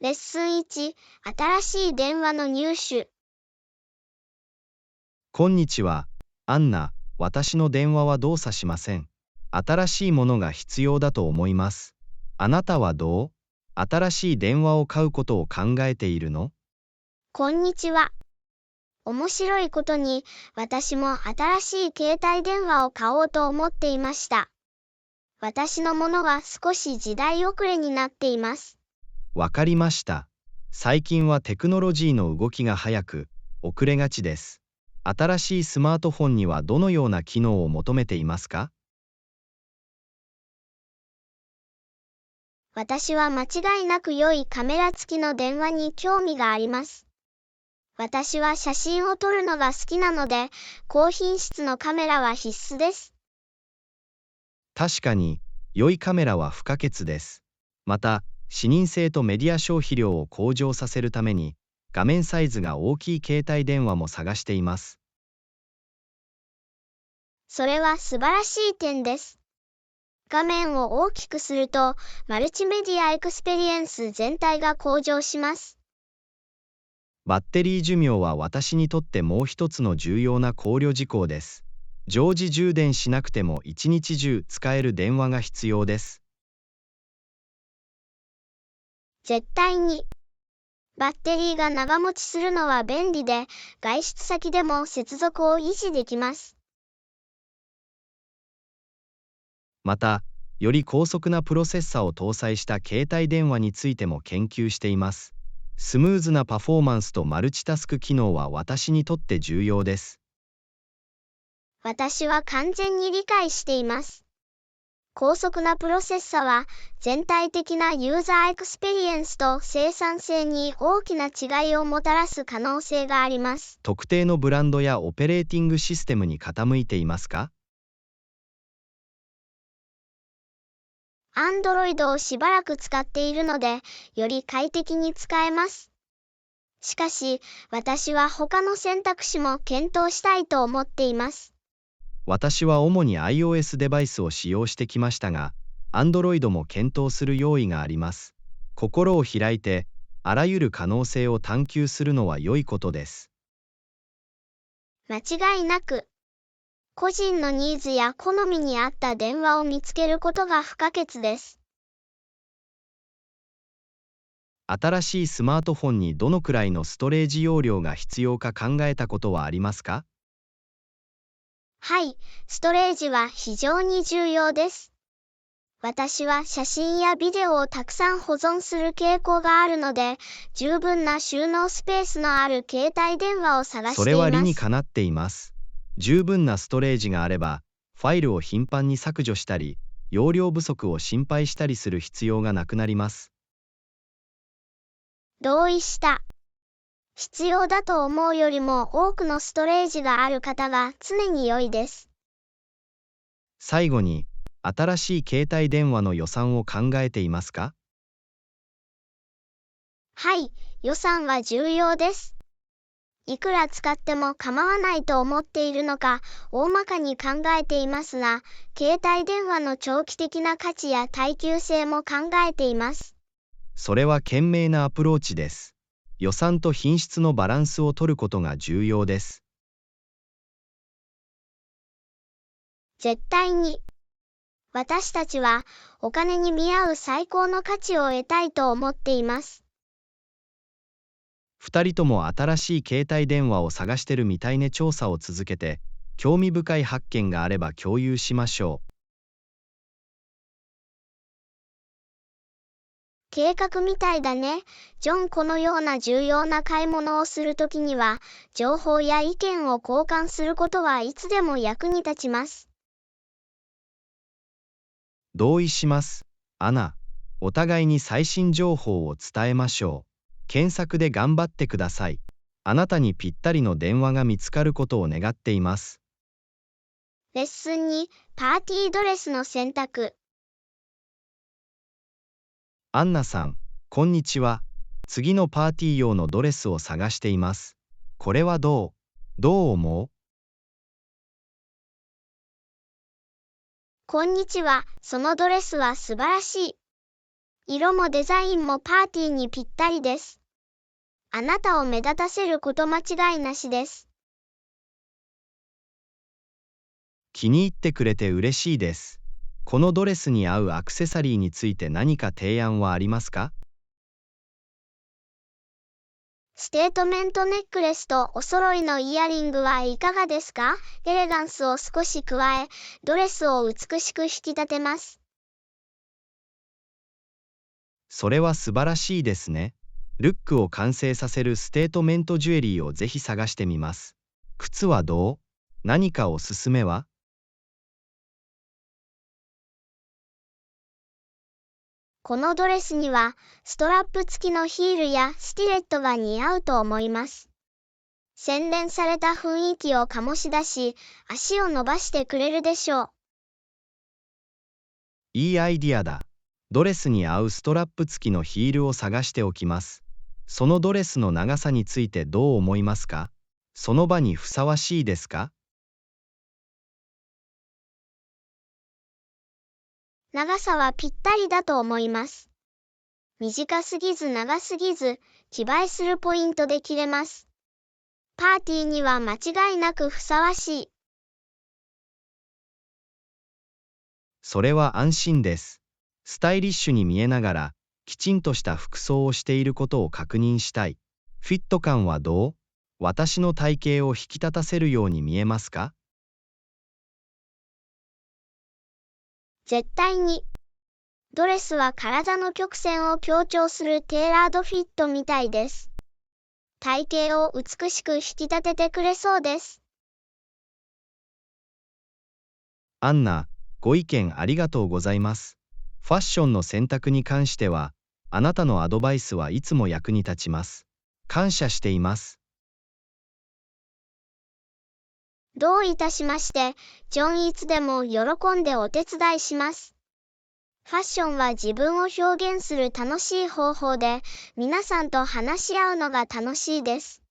レッスン1、新しい電話の入手。こんにちは、アンナ。私の電話は動作しません。新しいものが必要だと思います。あなたはどう？新しい電話を買うことを考えているの？こんにちは。面白いことに、私も新しい携帯電話を買おうと思っていました。私のものは少し時代遅れになっています。わかりました。最近はテクノロジーの動きが早く、遅れがちです。新しいスマートフォンにはどのような機能を求めていますか？私は間違いなく良いカメラ付きの電話に興味があります。私は写真を撮るのが好きなので、高品質のカメラは必須です。確かに、良いカメラは不可欠です。また、視認性とメディア消費量を向上させるために、画面サイズが大きい携帯電話も探しています。それは素晴らしい点です。画面を大きくすると、マルチメディアエクスペリエンス全体が向上します。バッテリー寿命は私にとってもう一つの重要な考慮事項です。常時充電しなくても一日中使える電話が必要です。絶対に。バッテリーが長持ちするのは便利で、外出先でも接続を維持できます。また、より高速なプロセッサを搭載した携帯電話についても研究しています。スムーズなパフォーマンスとマルチタスク機能は私にとって重要です。私は完全に理解しています。高速なプロセッサは、全体的なユーザーエクスペリエンスと生産性に大きな違いをもたらす可能性があります。特定のブランドやオペレーティングシステムに傾いていますか？Android をしばらく使っているので、より快適に使えます。しかし、私は他の選択肢も検討したいと思っています。私は主に iOS デバイスを使用してきましたが、Android も検討する用意があります。心を開いて、あらゆる可能性を探求するのは良いことです。間違いなく、個人のニーズや好みに合った電話を見つけることが不可欠です。新しいスマートフォンにどのくらいのストレージ容量が必要か考えたことはありますか？はい、ストレージは非常に重要です。私は写真やビデオをたくさん保存する傾向があるので、十分な収納スペースのある携帯電話を探そしています。れは理にかなっています。十分なストレージがあれば、ファイルを頻繁に削除したり、容量不足を心配したりする必要がなくなります。同意した。必要だと思うよりも多くのストレージがある方が常に良いです。最後に、新しい携帯電話の予算を考えていますか？はい、予算は重要です。いくら使っても構わないと思っているのか、大まかに考えていますが、携帯電話の長期的な価値や耐久性も考えています。それは賢明なアプローチです。予算と品質のバランスを取ることが重要です。絶対に。私たちはお金に見合う最高の価値を得たいと思っています。2人とも新しい携帯電話を探してるみたいね。調査を続けて、興味深い発見があれば共有しましょう。計画みたいだね。ジョン、このような重要な買い物をするときには、情報や意見を交換することはいつでも役に立ちます。同意します。アナ、お互いに最新情報を伝えましょう。検索で頑張ってください。あなたにぴったりの電話が見つかることを願っています。レッスン2、パーティードレスの選択。アンナさん、こんにちは。次のパーティー用のドレスを探しています。これはどう思う？こんにちは。そのドレスは素晴らしい。色もデザインもパーティーにぴったりです。あなたを目立たせること間違いなしです。気に入ってくれて嬉しいです。このドレスに合うアクセサリーについて何か提案はありますか？ステートメントネックレスとお揃いのイヤリングはいかがですか？エレガンスを少し加え、ドレスを美しく引き立てます。それは素晴らしいですね。ルックを完成させるステートメントジュエリーをぜひ探してみます。靴はどう？何かおすすめは？このドレスには、ストラップ付きのヒールやスティレットが似合うと思います。洗練された雰囲気を醸し出し、足を伸ばしてくれるでしょう。いいアイディアだ。ドレスに合うストラップ付きのヒールを探しておきます。そのドレスの長さについてどう思いますか？その場にふさわしいですか？長さはぴったりだと思います。短すぎず長すぎず、起映えするポイントで着れます。パーティーには間違いなくふさわしい。それは安心です。スタイリッシュに見えながら、きちんとした服装をしていることを確認したい。フィット感はどう？私の体型を引き立たせるように見えますか？絶対に。ドレスは体の曲線を強調するテーラードフィットみたいです。体型を美しく引き立ててくれそうです。アンナ、ご意見ありがとうございます。ファッションの選択に関しては、あなたのアドバイスはいつも役に立ちます。感謝しています。どういたしまして、ジョンいつでも喜んでお手伝いします。ファッションは自分を表現する楽しい方法で、皆さんと話し合うのが楽しいです。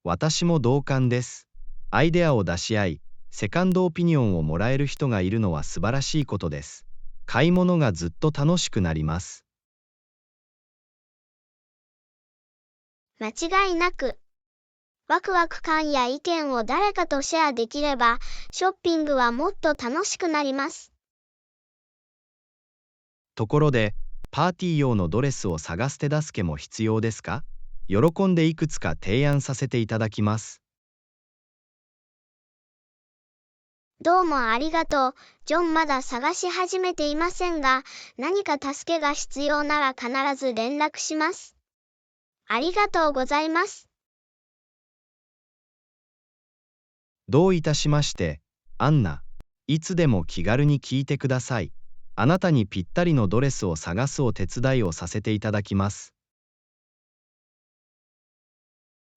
私も同感です。アイデアを出し合い、セカンドオピニオンをもらえる人がいるのは素晴らしいことです。買い物がずっと楽しくなります。間違いなく。ワクワク感や意見を誰かとシェアできれば、ショッピングはもっと楽しくなります。ところで、パーティー用のドレスを探す手助けも必要ですか？喜んでいくつか提案させていただきます。どうもありがとう。ジョンまだ探し始めていませんが、何か助けが必要なら必ず連絡します。ありがとうございます。どういたしまして、アンナ。いつでも気軽に聞いてください。あなたにぴったりのドレスを探すお手伝いをさせていただきます。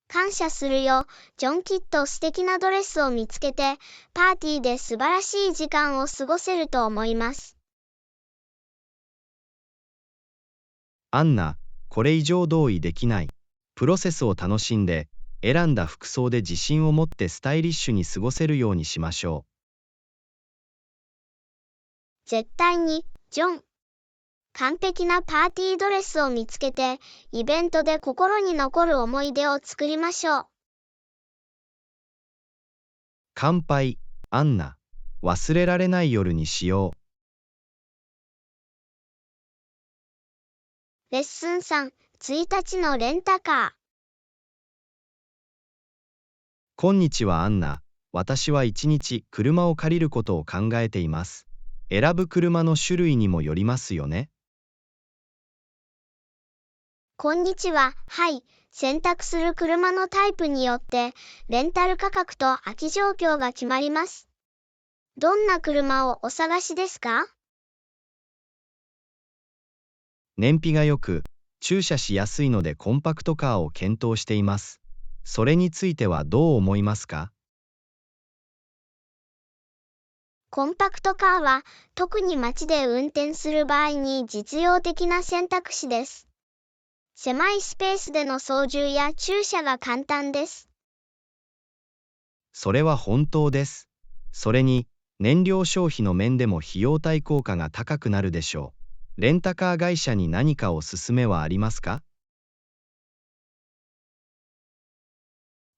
感謝するよ。ジョンきっと素敵なドレスを見つけて、パーティーで素晴らしい時間を過ごせると思います。アンナ、これ以上同意できない。プロセスを楽しんで、選んだ服装で自信を持ってスタイリッシュに過ごせるようにしましょう。絶対に、ジョン。完璧なパーティードレスを見つけて、イベントで心に残る思い出を作りましょう。乾杯、アンナ。忘れられない夜にしよう。レッスン3、1日のレンタカー。こんにちはアンナ。私は一日車を借りることを考えています。選ぶ車の種類にもよりますよね。こんにちは。はい。選択する車のタイプによって、レンタル価格と空き状況が決まります。どんな車をお探しですか？燃費が良く、駐車しやすいのでコンパクトカーを検討しています。それについてはどう思いますか？コンパクトカーは、特に街で運転する場合に実用的な選択肢です。狭いスペースでの操縦や駐車が簡単です。それは本当です。それに、燃料消費の面でも費用対効果が高くなるでしょう。レンタカー会社に何かおすすめはありますか？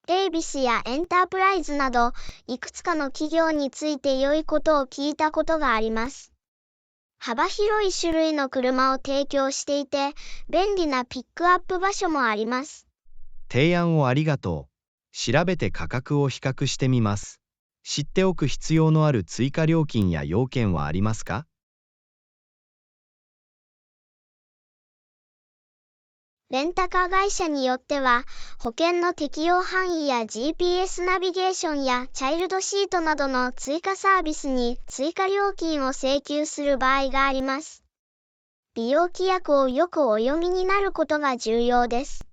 エイビスやエンタープライズなど、いくつかの企業について良いことを聞いたことがあります。幅広い種類の車を提供していて、便利なピックアップ場所もあります。提案をありがとう。調べて価格を比較してみます。知っておく必要のある追加料金や要件はありますか？レンタカー会社によっては、保険の適用範囲や GPS ナビゲーションやチャイルドシートなどの追加サービスに追加料金を請求する場合があります。利用規約をよくお読みになることが重要です。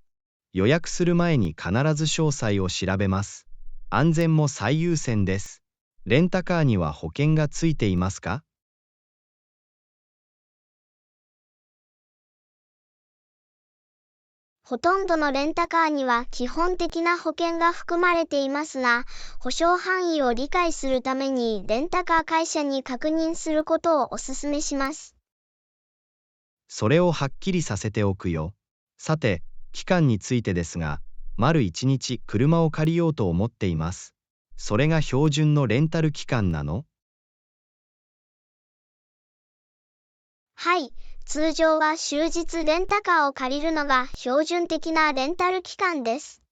予約する前に必ず詳細を調べます。安全も最優先です。レンタカーには保険がついていますか？ほとんどのレンタカーには基本的な保険が含まれていますが、保証範囲を理解するためにレンタカー会社に確認することをお勧めします。それをはっきりさせておくよ。さて、期間についてですが、丸1日車を借りようと思っています。それが標準のレンタル期間なの？はい、通常は終日レンタカーを借りるのが標準的なレンタル期間です。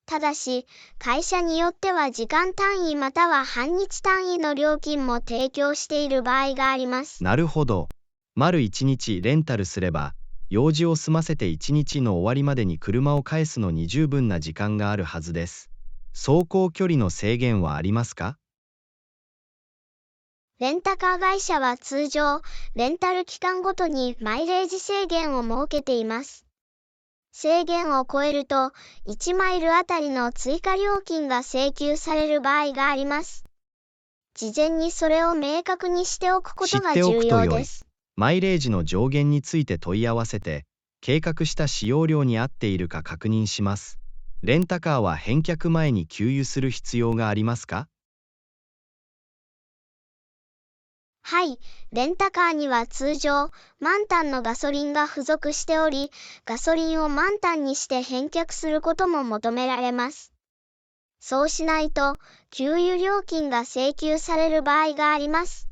ただし、会社によっては時間単位または半日単位の料金も提供している場合があります。なるほど。丸1日レンタルすれば、用事を済ませて1日の終わりまでに車を返すのに十分な時間があるはずです。走行距離の制限はありますか？レンタカー会社は通常、レンタル期間ごとにマイレージ制限を設けています。制限を超えると、1マイルあたりの追加料金が請求される場合があります。事前にそれを明確にしておくことが重要です。マイレージの上限について問い合わせて、計画した使用量に合っているか確認します。レンタカーは返却前に給油する必要がありますか？はい、レンタカーには通常、満タンのガソリンが付属しており、ガソリンを満タンにして返却することも求められます。そうしないと、給油料金が請求される場合があります。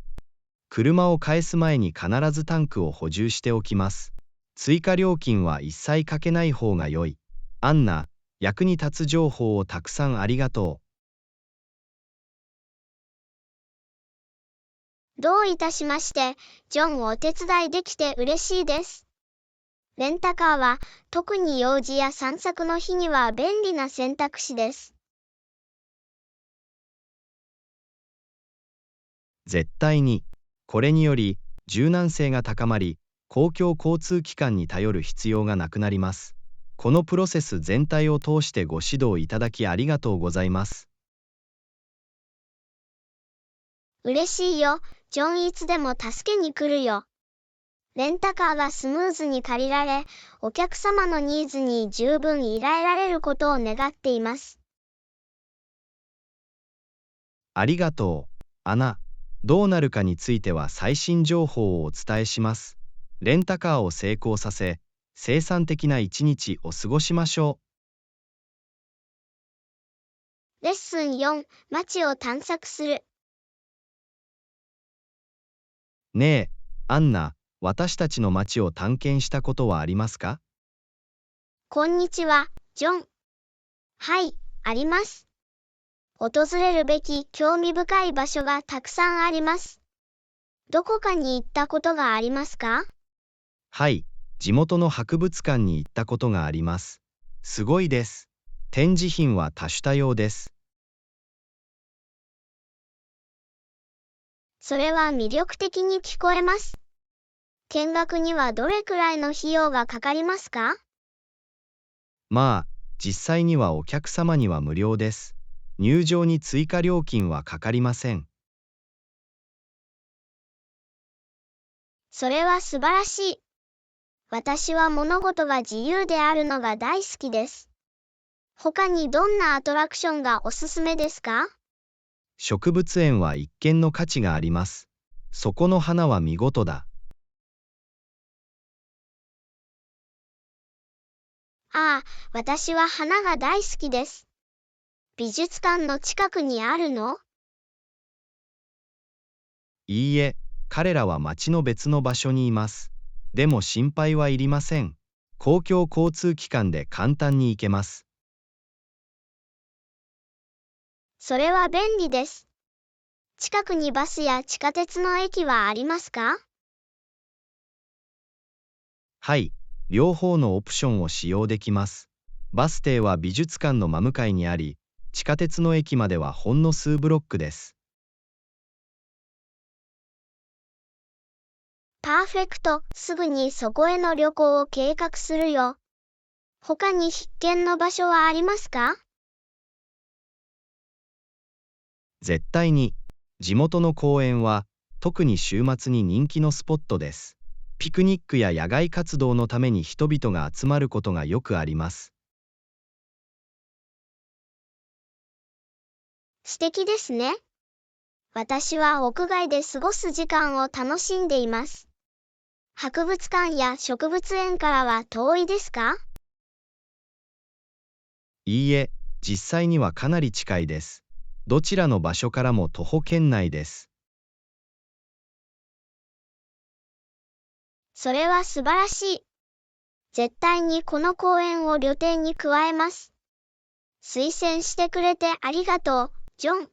車を返す前に必ずタンクを補充しておきます。追加料金は一切かけない方が良い。アンナ、役に立つ情報をたくさんありがとう。どういたしまして、ジョンをお手伝いできて嬉しいです。レンタカーは、特に用事や散策の日には便利な選択肢です。絶対に。これにより、柔軟性が高まり、公共交通機関に頼る必要がなくなります。このプロセス全体を通してご指導いただきありがとうございます。嬉しいよ、ジョンいつでも助けに来るよ。レンタカーがスムーズに借りられ、お客様のニーズに十分依頼られることを願っています。ありがとう、アナ。どうなるかについては最新情報をお伝えします。レンタカーを成功させ、生産的な一日を過ごしましょう。レッスン4、街を探索する。ねえ、アンナ、私たちの街を探検したことはありますか？こんにちは、ジョン。はい、あります。訪れるべき興味深い場所がたくさんあります。どこかに行ったことがありますか？はい、地元の博物館に行ったことがあります。すごいです。展示品は多種多様です。それは魅力的に聞こえます。見学にはどれくらいの費用がかかりますか？まあ、実際にはお客様には無料です。入場に追加料金はかかりません。それは素晴らしい。私は物事が自由であるのが大好きです。他にどんなアトラクションがおすすめですか？植物園は一見の価値があります。そこの花は見事だ。ああ、私は花が大好きです。美術館の近くにあるの？いいえ、彼らは町の別の場所にいます。でも心配はいりません。公共交通機関で簡単に行けます。それは便利です。近くにバスや地下鉄の駅はありますか？はい、両方のオプションを使用できます。バス停は美術館の真向かいにあり、地下鉄の駅まではほんの数ブロックです。パーフェクト、すぐにそこへの旅行を計画するよ。他に必見の場所はありますか？絶対に。地元の公園は、特に週末に人気のスポットです。ピクニックや野外活動のために人々が集まることがよくあります。素敵ですね。私は屋外で過ごす時間を楽しんでいます。博物館や植物園からは遠いですか？いいえ、実際にはかなり近いです。どちらの場所からも徒歩圏内です。それは素晴らしい。絶対にこの公園を旅程に加えます。推薦してくれてありがとう、ジョン。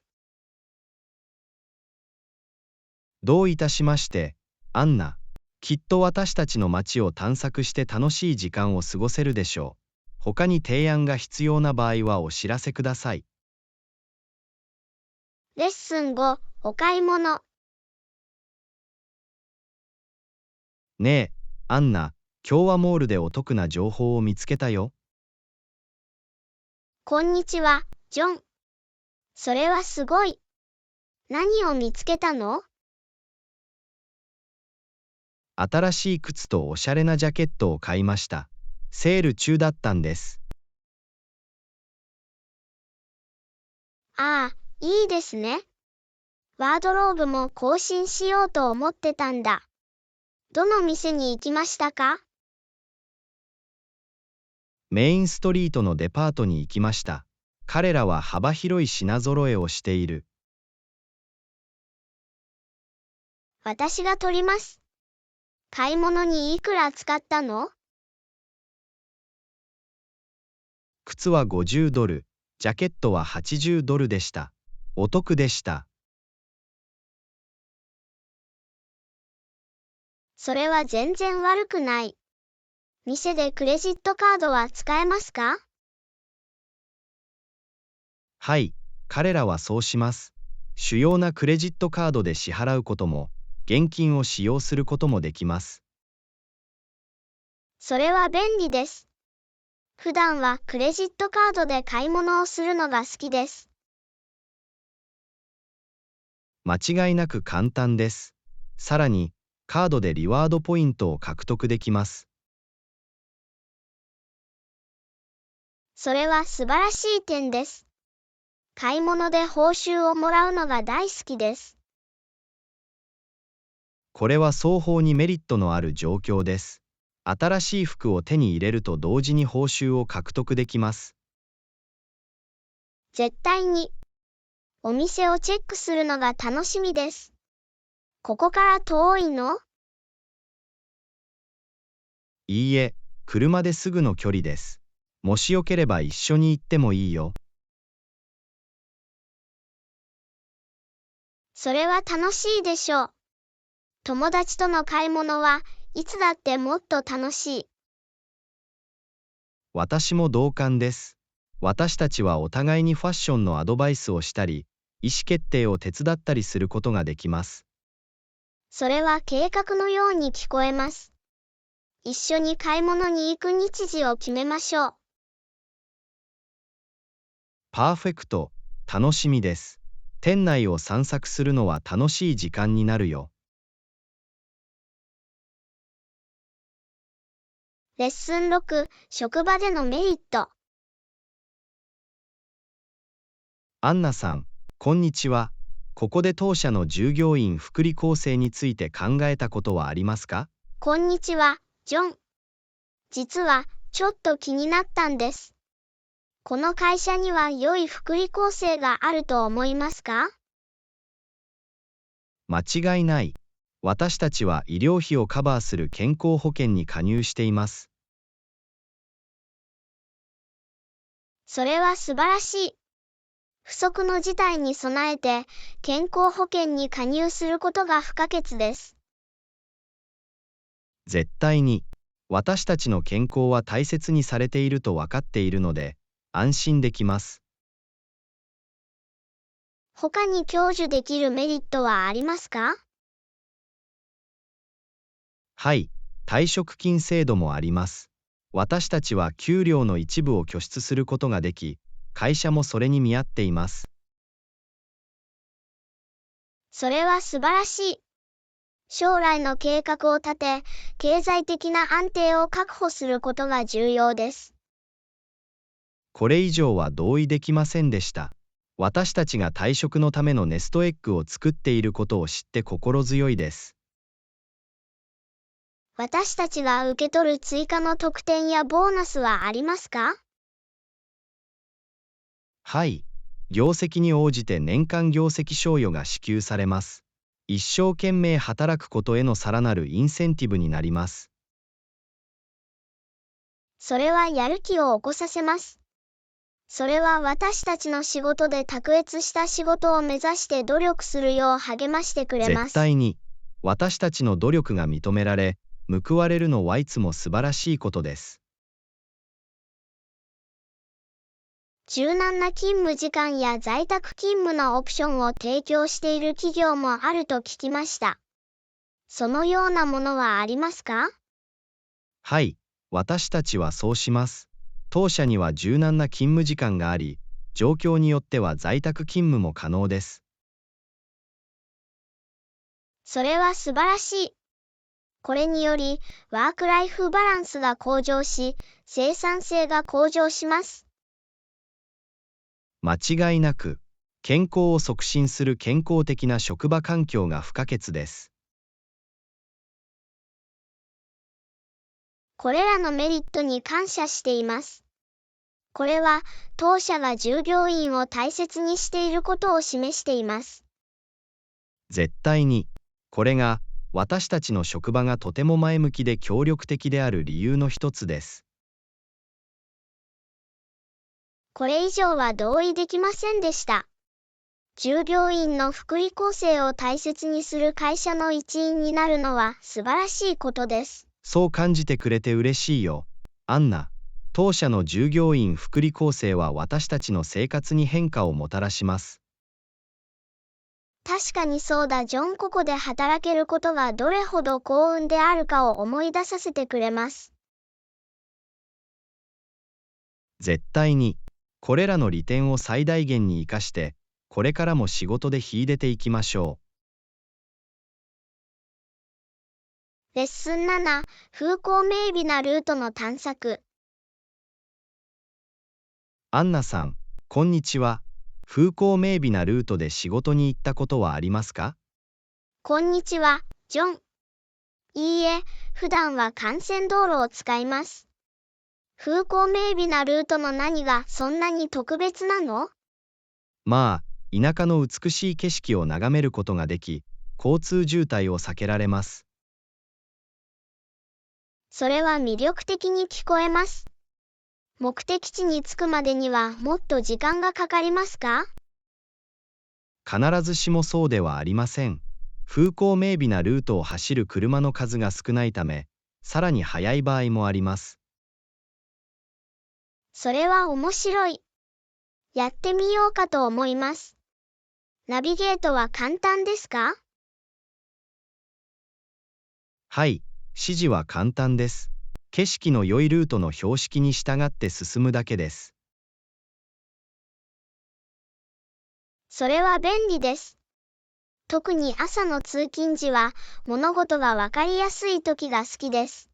どういたしまして、アンナ。きっと私たちの街を探索して楽しい時間を過ごせるでしょう。他に提案が必要な場合はお知らせください。レッスン5、お買い物。ねえ、アンナ、今日はモールでお得な情報を見つけたよ。こんにちは、ジョン。それはすごい。何を見つけたの？新しい靴とおしゃれなジャケットを買いました。セール中だったんです。ああ、いいですね。ワードローブも更新しようと思ってたんだ。どの店に行きましたか？メインストリートのデパートに行きました。彼らは幅広い品揃えをしている。私が取ります。買い物にいくら使ったの？靴は$50、ジャケットは$80でした。お得でした。それは全然悪くない。店でクレジットカードは使えますか？はい、彼らはそうします。主要なクレジットカードで支払うことも、現金を使用することもできます。それは便利です。普段はクレジットカードで買い物をするのが好きです。間違いなく簡単です。さらに、カードでリワードポイントを獲得できます。それは素晴らしい点です。買い物で報酬をもらうのが大好きです。これは双方にメリットのある状況です。新しい服を手に入れると同時に報酬を獲得できます。絶対に。お店をチェックするのが楽しみです。ここから遠いの？いいえ、車ですぐの距離です。もしよければ一緒に行ってもいいよ。それは楽しいでしょう。友達との買い物はいつだってもっと楽しい。私も同感です。私たちはお互いにファッションのアドバイスをしたり、意思決定を手伝ったりすることができます。それは計画のように聞こえます。一緒に買い物に行く日時を決めましょう。パーフェクト、楽しみです。店内を散策するのは楽しい時間になるよ。レッスン6、職場でのメリット。アンナさん、こんにちは。ここで当社の従業員福利厚生について考えたことはありますか？こんにちは、ジョン。実は、ちょっと気になったんです。この会社には良い福利厚生があると思いますか？間違いない。私たちは医療費をカバーする健康保険に加入しています。それは素晴らしい。不測の事態に備えて、健康保険に加入することが不可欠です。絶対に。私たちの健康は大切にされていると分かっているので、安心できます。他に享受できるメリットはありますか？はい、退職金制度もあります。私たちは給料の一部を拠出することができ、会社もそれに見合っています。それは素晴らしい。将来の計画を立て、経済的な安定を確保することが重要です。これ以上は同意できませんでした。私たちが退職のためのネストエッグを作っていることを知って心強いです。私たちが受け取る追加の特典やボーナスはありますか？はい、業績に応じて年間業績賞与が支給されます。一生懸命働くことへのさらなるインセンティブになります。それはやる気を起こさせます。それは私たちの仕事で卓越した仕事を目指して努力するよう励ましてくれます。絶対に。私たちの努力が認められ、報われるのはいつも素晴らしいことです。柔軟な勤務時間や在宅勤務のオプションを提供している企業もあると聞きました。そのようなものはありますか？はい、私たちはそうします。当社には柔軟な勤務時間があり、状況によっては在宅勤務も可能です。それは素晴らしい。これにより、ワークライフバランスが向上し、生産性が向上します。間違いなく、健康を促進する健康的な職場環境が不可欠です。これらのメリットに感謝しています。これは、当社が従業員を大切にしていることを示しています。絶対に。これが、私たちの職場がとても前向きで協力的である理由の一つです。これ以上は同意できませんでした。従業員の福利厚生を大切にする会社の一員になるのは素晴らしいことです。そう感じてくれて嬉しいよ、アンナ。当社の従業員福利厚生は私たちの生活に変化をもたらします。確かにそうだ。ジョン。ここで働けることがどれほど幸運であるかを思い出させてくれます。絶対に。これらの利点を最大限に生かして、これからも仕事で秀でていきましょレッスン7、風光明媚なルートの探索。アンナさん、こんにちは。風光明媚なルートで仕事に行ったことはありますか？こんにちは、ジョン。いいえ、普段は幹線道路を使います。風光明媚なルートの何がそんなに特別なの？まあ、田舎の美しい景色を眺めることができ、交通渋滞を避けられます。それは魅力的に聞こえます。目的地に着くまでにはもっと時間がかかりますか？必ずしもそうではありません。風光明媚なルートを走る車の数が少ないため、さらに速い場合もあります。それは面白い。やってみようかと思います。ナビゲートは簡単ですか？はい、指示は簡単です。景色の良いルートの標識に従って進むだけです。それは便利です。特に朝の通勤時は物事がわかりやすい時が好きです。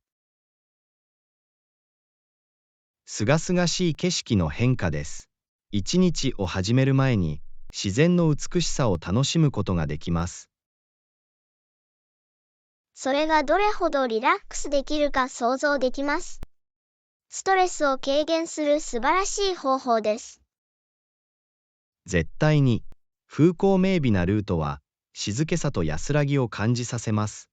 すがすがしい景色の変化です。一日を始める前に自然の美しさを楽しむことができます。それがどれほどリラックスできるか想像できます。ストレスを軽減する素晴らしい方法です。絶対に。風光明媚なルートは静けさと安らぎを感じさせます。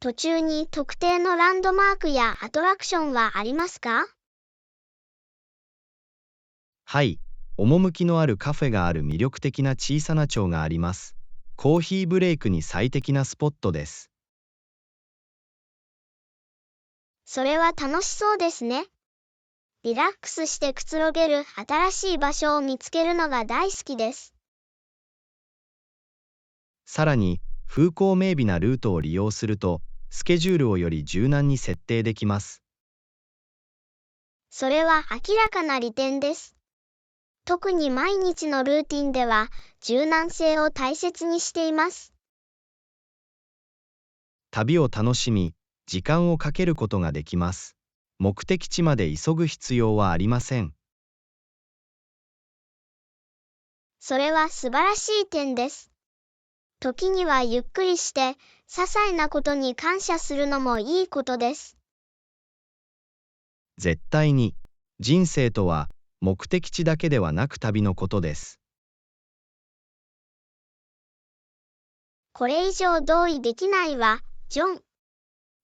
途中に特定のランドマークやアトラクションはありますか？はい、趣のあるカフェがある魅力的な小さな町があります。コーヒーブレイクに最適なスポットです。それは楽しそうですね。リラックスしてくつろげる新しい場所を見つけるのが大好きです。さらに、風光明媚なルートを利用すると、スケジュールをより柔軟に設定できます。それは明らかな利点です。特に毎日のルーティンでは柔軟性を大切にしています。旅を楽しみ、時間をかけることができます。目的地まで急ぐ必要はありません。それは素晴らしい点です。時にはゆっくりして、些細なことに感謝するのもいいことです。絶対に。人生とは、目的地だけではなく旅のことです。これ以上同意できないわ、ジョン。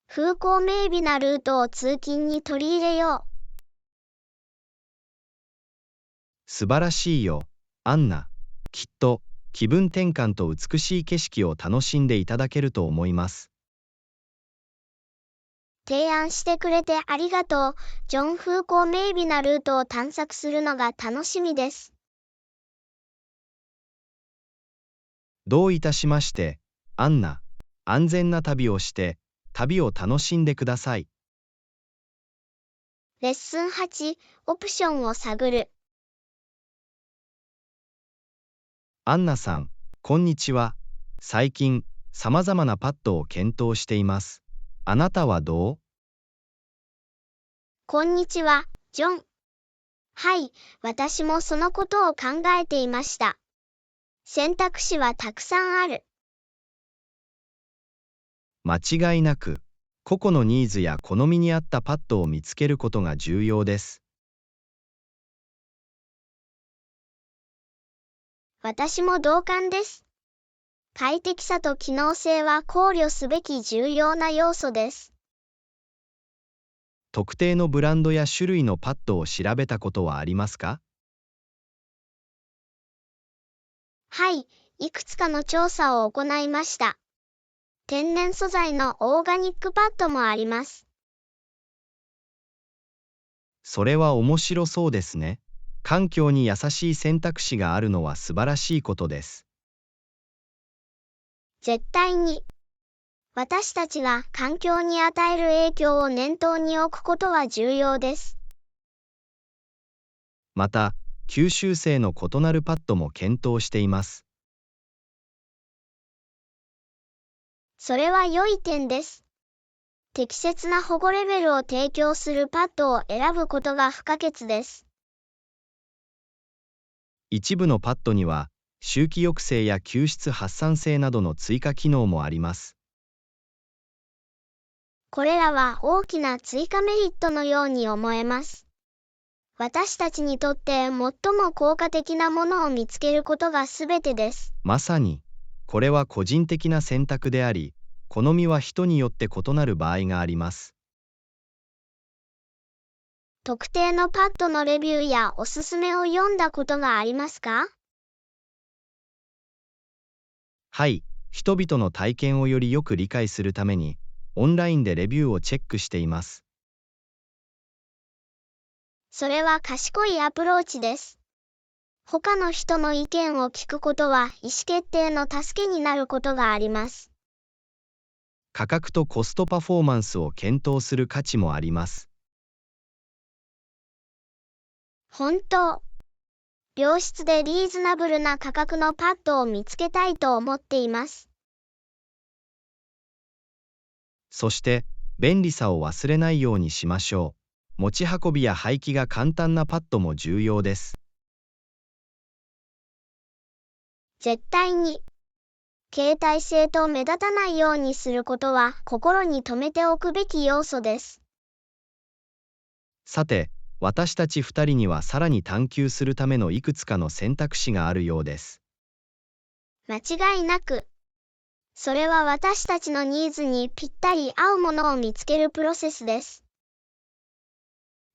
風光明媚なルートを通勤に取り入れよう。素晴らしいよ、アンナ。きっと、気分転換と美しい景色を楽しんでいただけると思います。提案してくれてありがとう。ジョン。風光明媚なルートを探索するのが楽しみです。どういたしまして、アンナ。安全な旅をして、旅を楽しんでください。レッスン8、オプションを探る。アンナさん、こんにちは。最近、さまざまなパッドを検討しています。あなたはどう？こんにちは、ジョン。はい、私もそのことを考えていました。選択肢はたくさんある。間違いなく、個々のニーズや好みに合ったパッドを見つけることが重要です。私も同感です。快適さと機能性は考慮すべき重要な要素です。特定のブランドや種類のパッドを調べたことはありますか？はい、いくつかの調査を行いました。天然素材のオーガニックパッドもあります。それは面白そうですね。環境に優しい選択肢があるのは素晴らしいことです。絶対に。私たちが環境に与える影響を念頭に置くことは重要です。また、吸収性の異なるパッドも検討しています。それは良い点です。適切な保護レベルを提供するパッドを選ぶことが不可欠です。一部のパッドには、臭気抑制や吸湿発散性などの追加機能もあります。これらは大きな追加メリットのように思えます。私たちにとって最も効果的なものを見つけることが全てです。まさに、これは個人的な選択であり、好みは人によって異なる場合があります。特定のパッドのレビューやおすすめを読んだことがありますか？はい、人々の体験をよりよく理解するために、オンラインでレビューをチェックしています。それは賢いアプローチです。他の人の意見を聞くことは意思決定の助けになることがあります。価格とコストパフォーマンスを検討する価値もあります。本当。良質でリーズナブルな価格のパッドを見つけたいと思っています。そして、便利さを忘れないようにしましょう。持ち運びや廃棄が簡単なパッドも重要です。絶対に。携帯性と目立たないようにすることは心に留めておくべき要素です。さて、私たち2人にはさらに探求するためのいくつかの選択肢があるようです。間違いなく。それは私たちのニーズにぴったり合うものを見つけるプロセスです。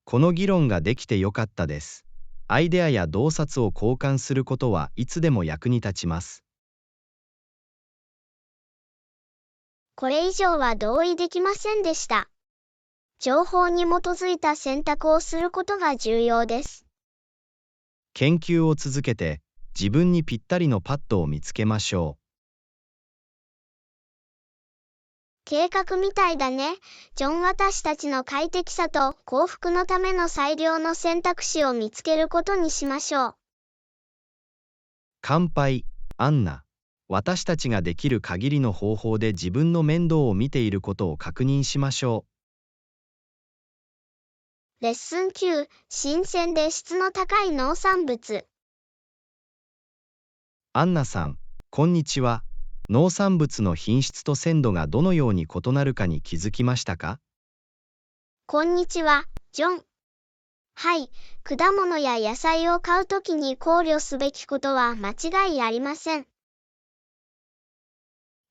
この議論ができてよかったです。アイデアや洞察を交換することはいつでも役に立ちます。これ以上は同意できませんでした。情報に基づいた選択をすることが重要です。研究を続けて、自分にぴったりのパッドを見つけましょう。計画みたいだね。私たちの快適さと幸福のための最良の選択肢を見つけることにしましょう。乾杯、アンナ。私たちができる限りの方法で自分の面倒を見ていることを確認しましょう。レッスン9、新鮮で質の高い農産物。アンナさん、こんにちは。農産物の品質と鮮度がどのように異なるかに気づきましたか？こんにちは、ジョン。はい、果物や野菜を買うときに考慮すべきことは間違いありません。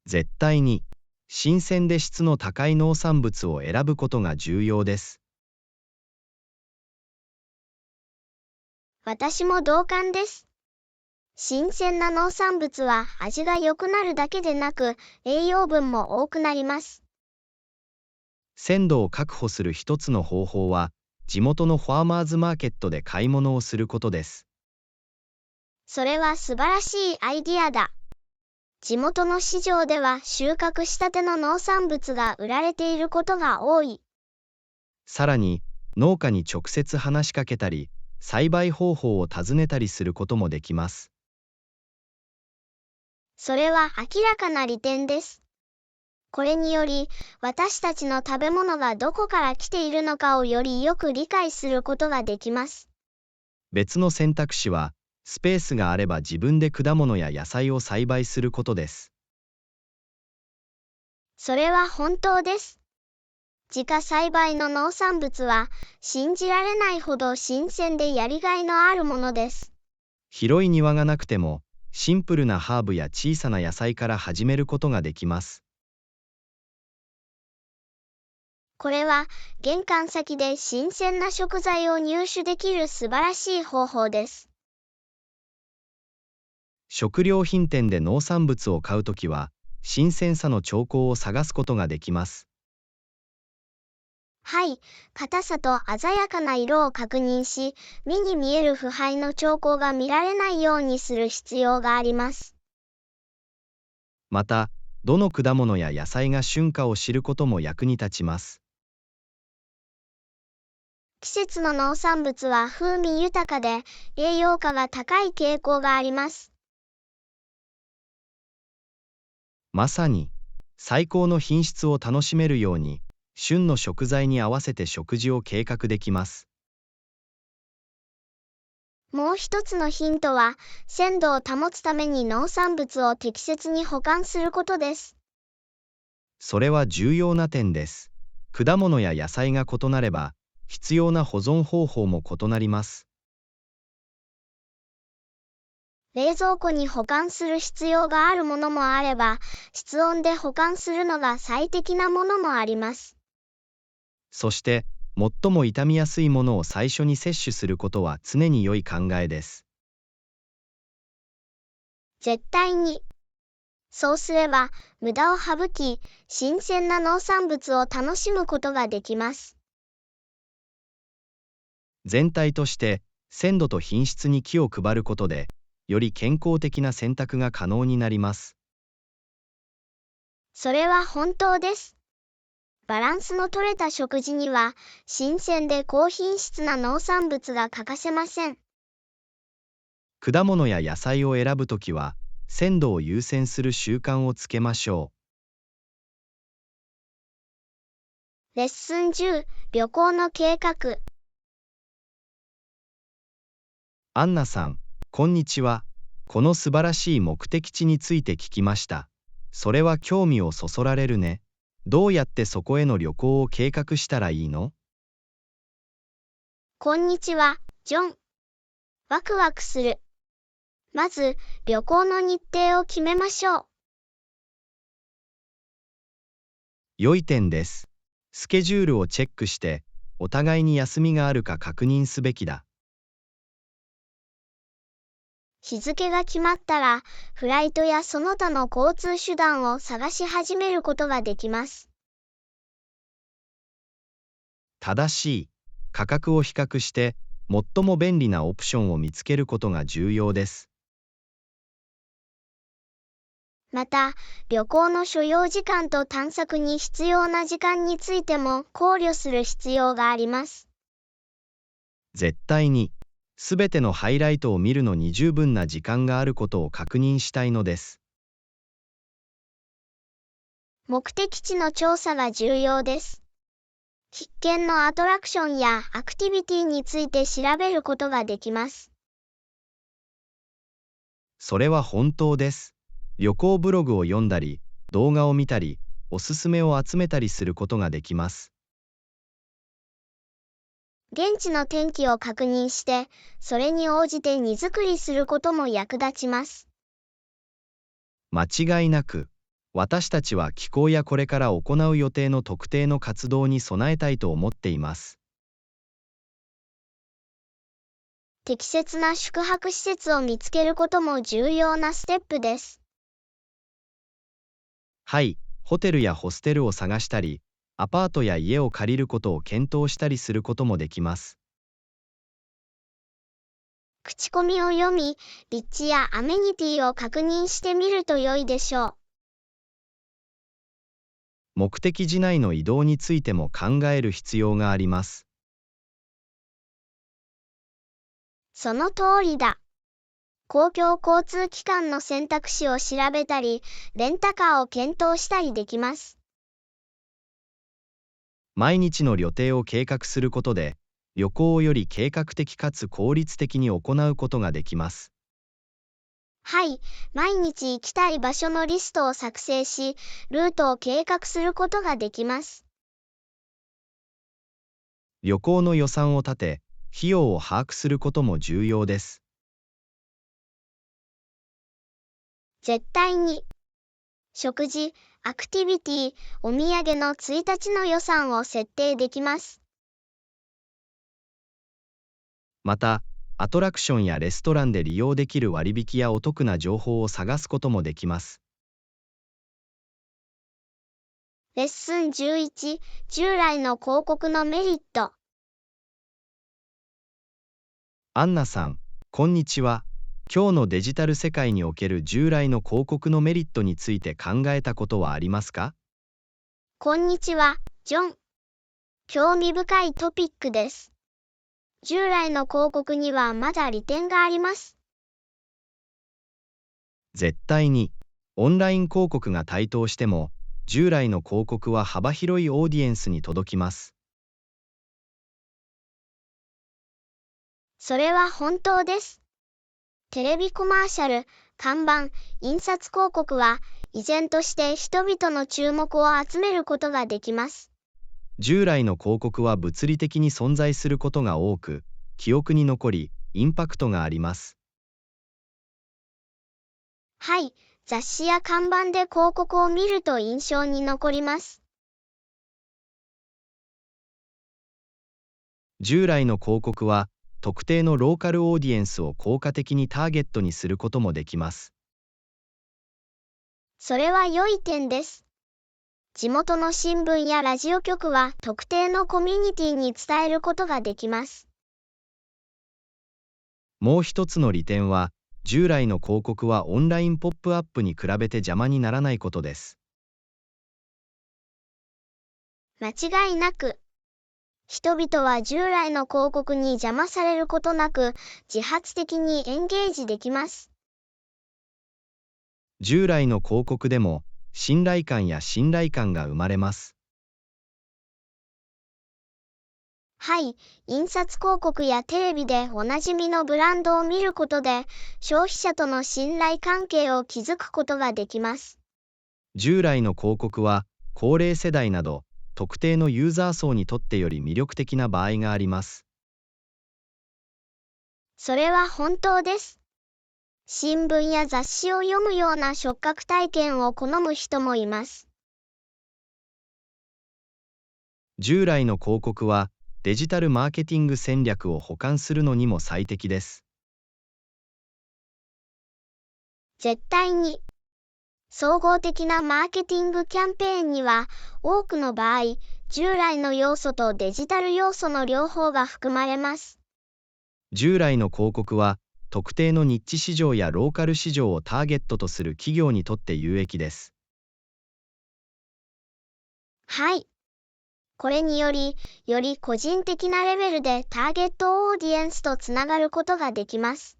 絶対に、新鮮で質の高い農産物を選ぶことが重要です。私も同感です。新鮮な農産物は味が良くなるだけでなく、栄養分も多くなります。鮮度を確保する一つの方法は、地元のファーマーズマーケットで買い物をすることです。それは素晴らしいアイディアだ。地元の市場では収穫したての農産物が売られていることが多い。さらに、農家に直接話しかけたり、栽培方法を尋ねたりすることもできます。それは明らかな利点です。これにより、私たちの食べ物がどこから来ているのかをよりよく理解することができます。別の選択肢は、スペースがあれば自分で果物や野菜を栽培することです。それは本当です。自家栽培の農産物は、信じられないほど新鮮でやりがいのあるものです。広い庭がなくても、シンプルなハーブや小さな野菜から始めることができます。これは、玄関先で新鮮な食材を入手できる素晴らしい方法です。食料品店で農産物を買うときは、新鮮さの兆候を探すことができます。はい、硬さと鮮やかな色を確認し、目に見える腐敗の兆候が見られないようにする必要があります。また、どの果物や野菜が旬かを知ることも役に立ちます。季節の農産物は風味豊かで、栄養価が高い傾向があります。まさに、最高の品質を楽しめるように、旬の食材に合わせて食事を計画できます。もう一つのヒントは、鮮度を保つために農産物を適切に保管することです。それは重要な点です。果物や野菜が異なれば、必要な保存方法も異なります。冷蔵庫に保管する必要があるものもあれば、室温で保管するのが最適なものもあります。そして、最も傷みやすいものを最初に摂取することは常に良い考えです。絶対に。そうすれば、無駄を省き、新鮮な農産物を楽しむことができます。全体として、鮮度と品質に気を配ることで、より健康的な選択が可能になります。それは本当です。バランスの取れた食事には、新鮮で高品質な農産物が欠かせません。果物や野菜を選ぶときは、鮮度を優先する習慣をつけましょう。レッスン10、旅行の計画。アンナさん、こんにちは。この素晴らしい目的地について聞きました。それは興味をそそられるね。どうやってそこへの旅行を計画したらいいの？こんにちは、ジョン。ワクワクする。まず、旅行の日程を決めましょう。良い点です。スケジュールをチェックして、お互いに休みがあるか確認すべきだ。日付が決まったら、フライトやその他の交通手段を探し始めることができます。正しい。価格を比較して、最も便利なオプションを見つけることが重要です。また、旅行の所要時間と探索に必要な時間についても考慮する必要があります。絶対に、すべてのハイライトを見るのに十分な時間があることを確認したいのです。目的地の調査が重要です。必見のアトラクションやアクティビティについて調べることができます。それは本当です。旅行ブログを読んだり、動画を見たり、おすすめを集めたりすることができます。現地の天気を確認して、それに応じて荷造りすることも役立ちます。間違いなく、私たちは気候やこれから行う予定の特定の活動に備えたいと思っています。適切な宿泊施設を見つけることも重要なステップです。はい、ホテルやホステルを探したり、アパートや家を借りることを検討したりすることもできます。口コミを読み、立地やアメニティを確認してみると良いでしょう。目的地内の移動についても考える必要があります。その通りだ。公共交通機関の選択肢を調べたり、レンタカーを検討したりできます。毎日の旅程を計画することで、旅行をより計画的かつ効率的に行うことができます。はい、毎日行きたい場所のリストを作成し、ルートを計画することができます。旅行の予算を立て、費用を把握することも重要です。絶対に。食事、アクティビティ、お土産の1日の予算を設定できます。また、アトラクションやレストランで利用できる割引やお得な情報を探すこともできます。レッスン11、従来の広告のメリット。アンナさん、こんにちは。今日のデジタル世界における従来の広告のメリットについて考えたことはありますか？こんにちは、ジョン。興味深いトピックです。従来の広告にはまだ利点があります。絶対に。オンライン広告が台頭しても、従来の広告は幅広いオーディエンスに届きます。それは本当です。テレビコマーシャル、看板、印刷広告は、依然として人々の注目を集めることができます。従来の広告は物理的に存在することが多く、記憶に残り、インパクトがあります。はい、雑誌や看板で広告を見ると印象に残ります。従来の広告は、特定のローカルオーディエンスを効果的にターゲットにすることもできます。それは良い点です。地元の新聞やラジオ局は特定のコミュニティに伝えることができます。もう一つの利点は、従来の広告はオンラインポップアップに比べて邪魔にならないことです。間違いなく。人々は従来の広告に邪魔されることなく、自発的にエンゲージできます。従来の広告でも、信頼感や信頼感が生まれます。はい、印刷広告やテレビでおなじみのブランドを見ることで、消費者との信頼関係を築くことができます。従来の広告は高齢世代など特定のユーザー層にとってより魅力的な場合があります。それは本当です。新聞や雑誌を読むような触覚体験を好む人もいます。従来の広告はデジタルマーケティング戦略を補完するのにも最適です。絶対に。総合的なマーケティングキャンペーンには、多くの場合、従来の要素とデジタル要素の両方が含まれます。従来の広告は特定のニッチ市場やローカル市場をターゲットとする企業にとって有益です。はい。これにより、より個人的なレベルでターゲットオーディエンスとつながることができます。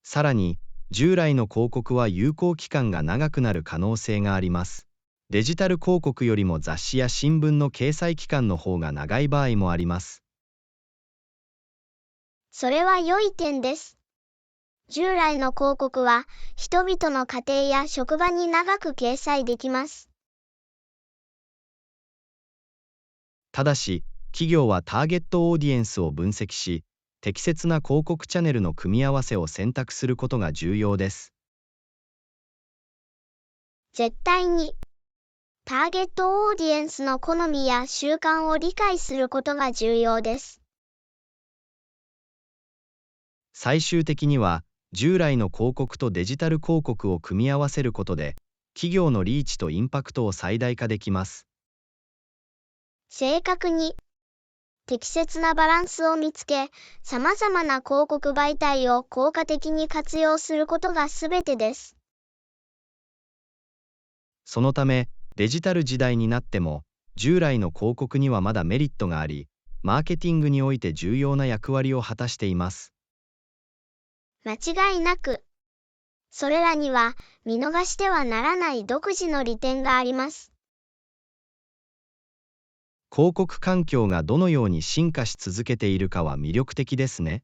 さらに、従来の広告は有効期間が長くなる可能性があります。デジタル広告よりも雑誌や新聞の掲載期間の方が長い場合もあります。それは良い点です。従来の広告は、人々の家庭や職場に長く掲載できます。ただし、企業はターゲットオーディエンスを分析し、適切な広告チャンネルの組み合わせを選択することが重要です。絶対に。ターゲットオーディエンスの好みや習慣を理解することが重要です。最終的には、従来の広告とデジタル広告を組み合わせることで、企業のリーチとインパクトを最大化できます。正確に。適切なバランスを見つけ、様々な広告媒体を効果的に活用することがすべてです。そのため、デジタル時代になっても、従来の広告にはまだメリットがあり、マーケティングにおいて重要な役割を果たしています。間違いなく。それらには、見逃してはならない独自の利点があります。広告環境がどのように進化し続けているかは魅力的ですね。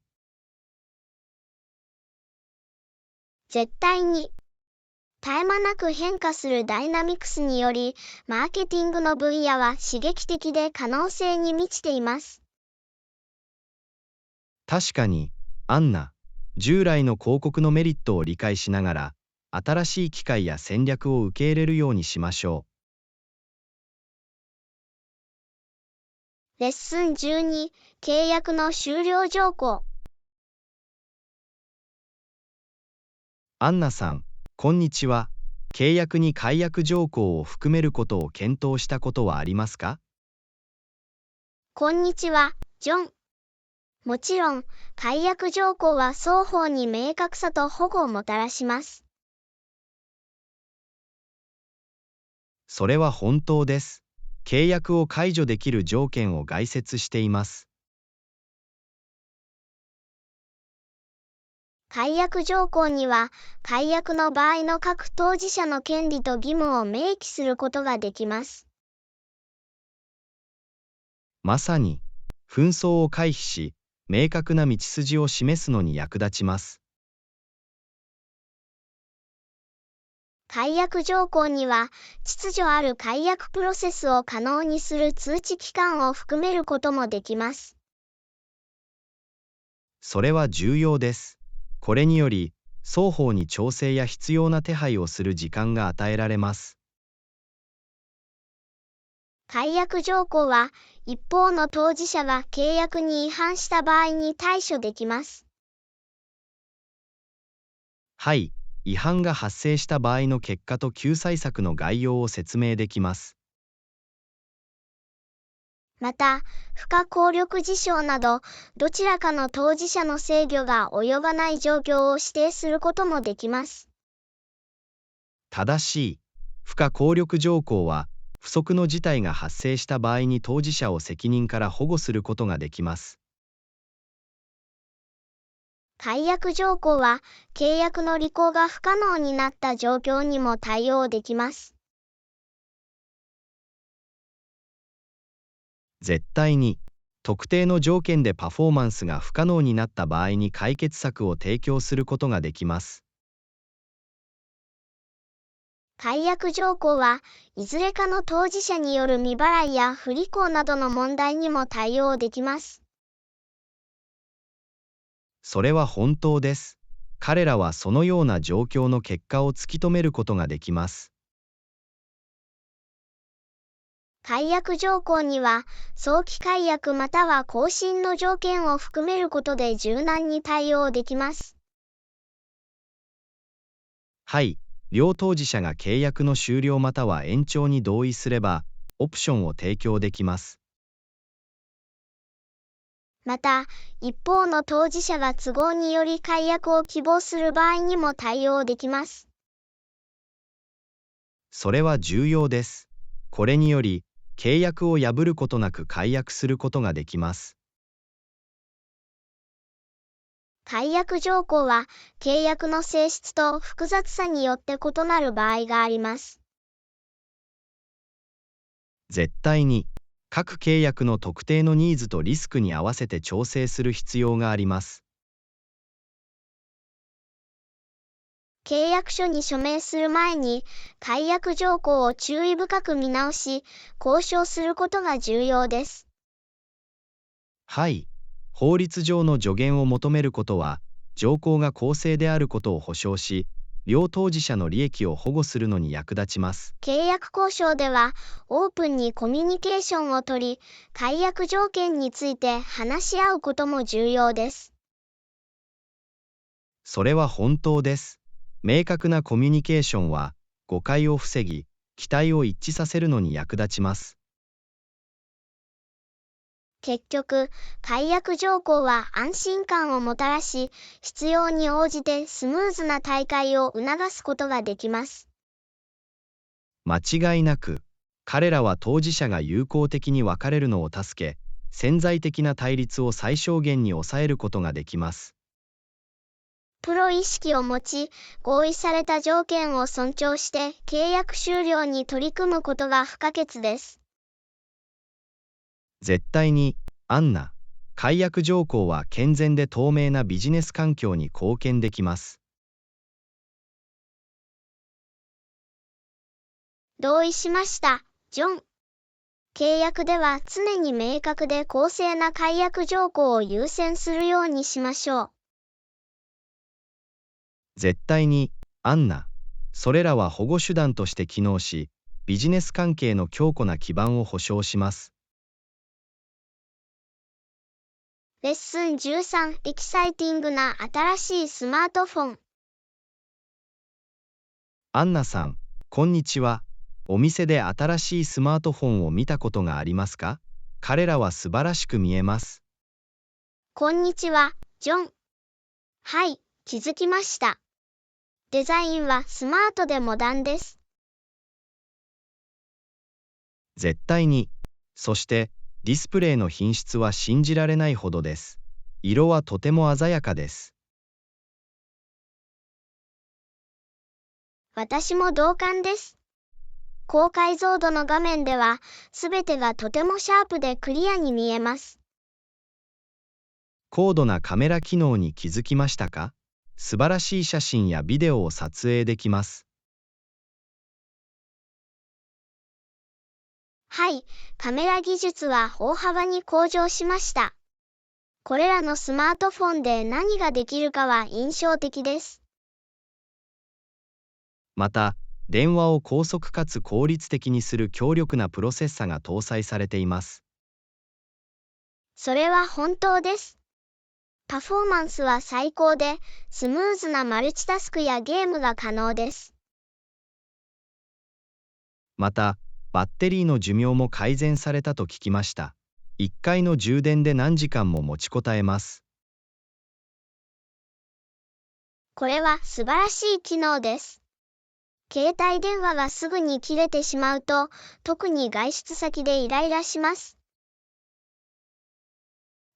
絶対に。絶え間なく変化するダイナミクスにより、マーケティングの分野は刺激的で可能性に満ちています。確かに、アンナ、従来の広告のメリットを理解しながら、新しい機会や戦略を受け入れるようにしましょレッスン12、契約の終了条項。アンナさん、こんにちは。契約に解約条項を含めることを検討したことはありますか？こんにちは、ジョン。もちろん、解約条項は双方に明確さと保護をもたらします。それは本当です。契約を解除できる条件を概説しています。解約条項には、解約の場合の各当事者の権利と義務を明記することができます。まさに、紛争を回避し、明確な道筋を示すのに役立ちます。解約条項には、秩序ある解約プロセスを可能にする通知期間を含めることもできます。それは重要です。これにより、双方に調整や必要な手配をする時間が与えられます。解約条項は、一方の当事者が契約に違反した場合に対処できます。はい、違反が発生した場合の結果と救済策の概要を説明できます。また、不可抗力事象など、どちらかの当事者の制御が及ばない状況を指定することもできます。正しい。不可抗力条項は、不測の事態が発生した場合に当事者を責任から保護することができます。解約条項は、契約の履行が不可能になった状況にも対応できます。絶対に、特定の条件でパフォーマンスが不可能になった場合に解決策を提供することができます。解約条項はいずれかの当事者による未払いや不履行などの問題にも対応できます。それは本当です。彼らはそのような状況の結果を突き止めることができます。解約条項には、早期解約または更新の条件を含めることで柔軟に対応できます。はい、両当事者が契約の終了または延長に同意すれば、オプションを提供できます。また、一方の当事者が都合により解約を希望する場合にも対応できます。それは重要です。これにより、契約を破ることなく解約することができます。解約条項は、契約の性質と複雑さによって異なる場合があります。絶対に、各契約の特定のニーズとリスクに合わせて調整する必要があります。契約書に署名する前に、解約条項を注意深く見直し、交渉することが重要です。はい、法律上の助言を求めることは、条項が公正であることを保証し、両当事者の利益を保護するのに役立ちます。契約交渉では、オープンにコミュニケーションをとり、解約条件について話し合うことも重要です。それは本当です。明確なコミュニケーションは、誤解を防ぎ、期待を一致させるのに役立ちます。結局、解約条項は安心感をもたらし、必要に応じてスムーズな退会を促すことができます。間違いなく、彼らは当事者が友好的に別れるのを助け、潜在的な対立を最小限に抑えることができます。プロ意識を持ち、合意された条件を尊重して契約終了に取り組むことが不可欠です。絶対に、アンナ、解約条項は健全で透明なビジネス環境に貢献できます。同意しました、ジョン。契約では常に明確で公正な解約条項を優先するようにしましょう。絶対に、アンナ、それらは保護手段として機能し、ビジネス関係の強固な基盤を保証します。レッスン13、エキサイティングな新しいスマートフォン。アンナさん、こんにちは。お店で新しいスマートフォンを見たことがありますか？彼らは素晴らしく見えます。こんにちは、ジョン。はい、気づきました。デザインはスマートでモダンです。絶対に。そして、ディスプレイの品質は信じられないほどです。色はとても鮮やかです。私も同感です。高解像度の画面では、すべてがとてもシャープでクリアに見えます。高度なカメラ機能に気づきましたか？素晴らしい写真やビデオを撮影できます。はい、カメラ技術は大幅に向上しました。これらのスマートフォンで何ができるかは印象的です。また、電話を高速かつ効率的にする強力なプロセッサが搭載されています。それは本当です。パフォーマンスは最高で、スムーズなマルチタスクやゲームが可能です。また、バッテリーの寿命も改善されたと聞きました。1回の充電で何時間も持ちこたえます。これは素晴らしい機能です。携帯電話がすぐに切れてしまうと、特に外出先でイライラします。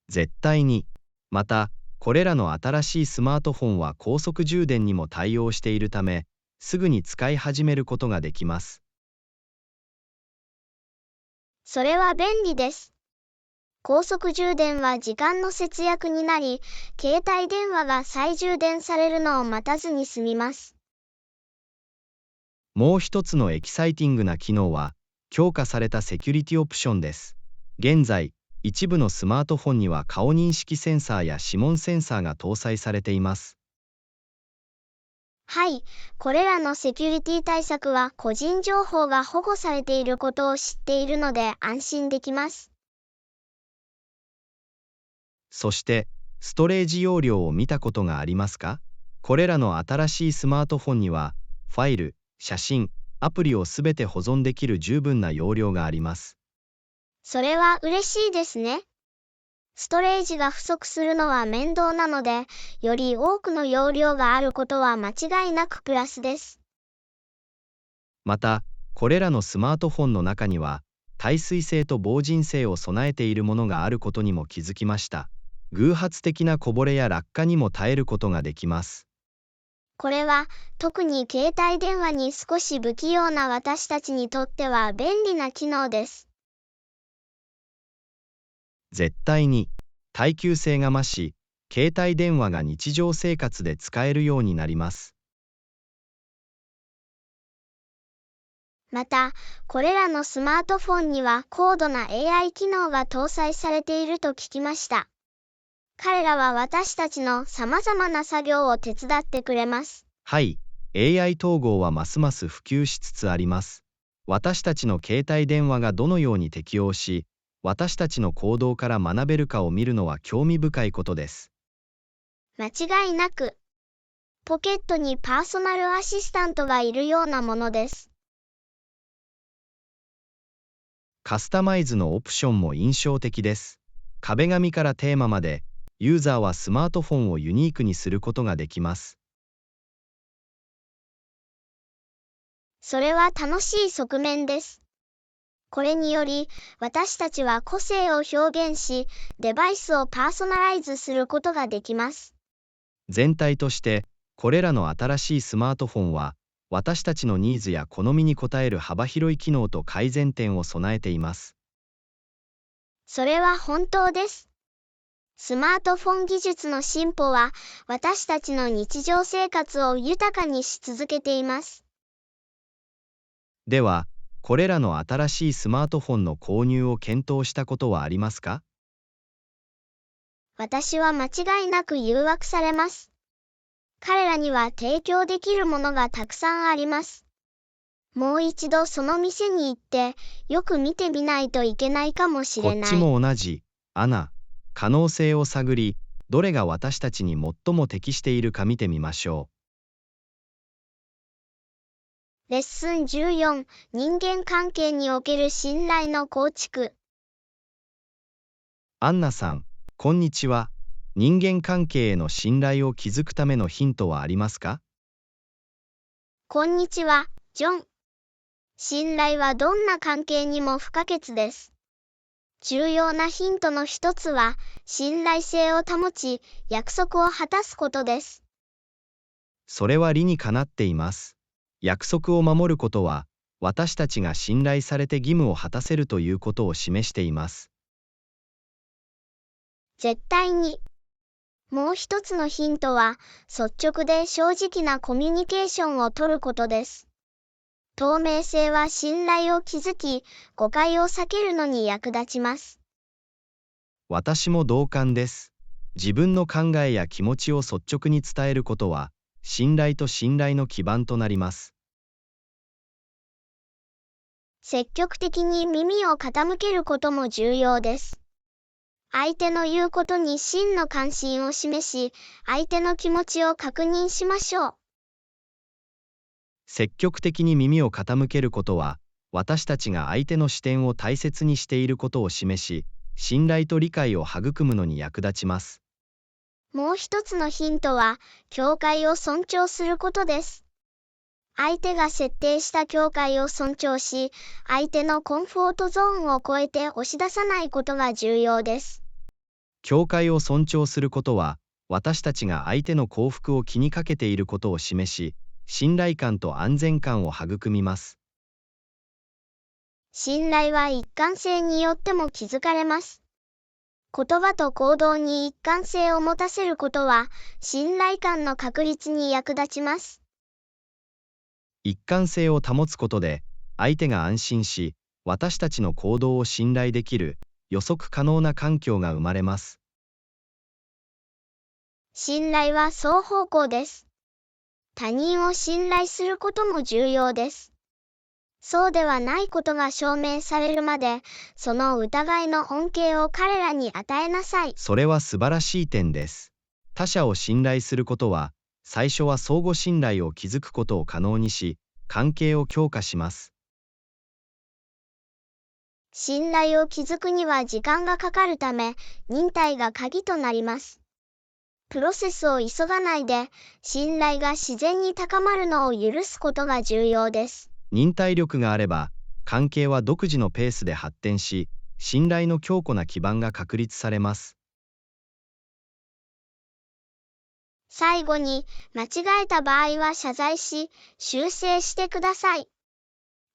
絶対に。また、これらの新しいスマートフォンは高速充電にも対応しているため、すぐに使い始めることができます。それは便利です。高速充電は時間の節約になり、携帯電話が再充電されるのを待たずに済みます。もう一つのエキサイティングな機能は、強化されたセキュリティオプションです。現在、一部のスマートフォンには顔認識センサーや指紋センサーが搭載されています。はい、これらのセキュリティ対策は個人情報が保護されていることを知っているので安心できます。そして、ストレージ容量を見たことがありますか？これらの新しいスマートフォンには、ファイル、写真、アプリをすべて保存できる十分な容量があります。それは嬉しいですね。ストレージが不足するのは面倒なので、より多くの容量があることは間違いなくプラスです。また、これらのスマートフォンの中には、耐水性と防塵性を備えているものがあることにも気づきました。偶発的なこぼれや落下にも耐えることができます。これは、特に携帯電話に少し不器用な私たちにとっては便利な機能です。絶対に、耐久性が増し、携帯電話が日常生活で使えるようになります。また、これらのスマートフォンには高度な AI 機能が搭載されていると聞きました。彼らは私たちの様々な作業を手伝ってくれます。はい、AI 統合はますます普及しつつあります。私たちの携帯電話がどのように適応し、私たちの行動から学べるかを見るのは興味深いことです。間違いなく、ポケットにパーソナルアシスタントがいるようなものです。カスタマイズのオプションも印象的です。壁紙からテーマまで、ユーザーはスマートフォンをユニークにすることができます。それは楽しい側面です。これにより、私たちは個性を表現し、デバイスをパーソナライズすることができます。全体として、これらの新しいスマートフォンは、私たちのニーズや好みに応える幅広い機能と改善点を備えています。それは本当です。スマートフォン技術の進歩は、私たちの日常生活を豊かにし続けています。では、これらの新しいスマートフォンの購入を検討したことはありますか？私は間違いなく誘惑されます。彼らには提供できるものがたくさんあります。もう一度その店に行って、よく見てみないといけないかもしれない。こっちも同じ、アナ。可能性を探り、どれが私たちに最も適しているか見てみましょレッスン14、人間関係における信頼の構築。う。アンナさん、こんにちは。人間関係への信頼を築くためのヒントはありますか？こんにちは、ジョン。信頼はどんな関係にも不可欠です。重要なヒントの一つは、信頼性を保ち、約束を果たすことです。それは理にかなっています。約束を守ることは、私たちが信頼されて義務を果たせるということを示しています。絶対に。もう一つのヒントは、率直で正直なコミュニケーションを取ることです。透明性は信頼を築き、誤解を避けるのに役立ちます。私も同感です。自分の考えや気持ちを率直に伝えることは、信頼と信頼の基盤となります。積極的に耳を傾けることも重要です。相手の言うことに真の関心を示し、相手の気持ちを確認しましょう。積極的に耳を傾けることは、私たちが相手の視点を大切にしていることを示し、信頼と理解を育むのに役立ちます。もう一つのヒントは、境界を尊重することです。相手が設定した境界を尊重し、相手のコンフォートゾーンを超えて押し出さないことが重要です。境界を尊重することは、私たちが相手の幸福を気にかけていることを示し、信頼感と安全感を育みます。信頼は一貫性によっても築かれます。言葉と行動に一貫性を持たせることは、信頼感の確立に役立ちます。一貫性を保つことで、相手が安心し、私たちの行動を信頼できる予測可能な環境が生まれます。信頼は双方向です。他人を信頼することも重要です。そうではないことが証明されるまで、その疑いの恩恵を彼らに与えなさい。それは素晴らしい点です。他者を信頼することは、最初は相互信頼を築くことを可能にし、関係を強化します。信頼を築くには時間がかかるため、忍耐が鍵となります。プロセスを急がないで、信頼が自然に高まるのを許すことが重要です。忍耐力があれば、関係は独自のペースで発展し、信頼の強固な基盤が確立されます。最後に、間違えた場合は謝罪し、修正してください。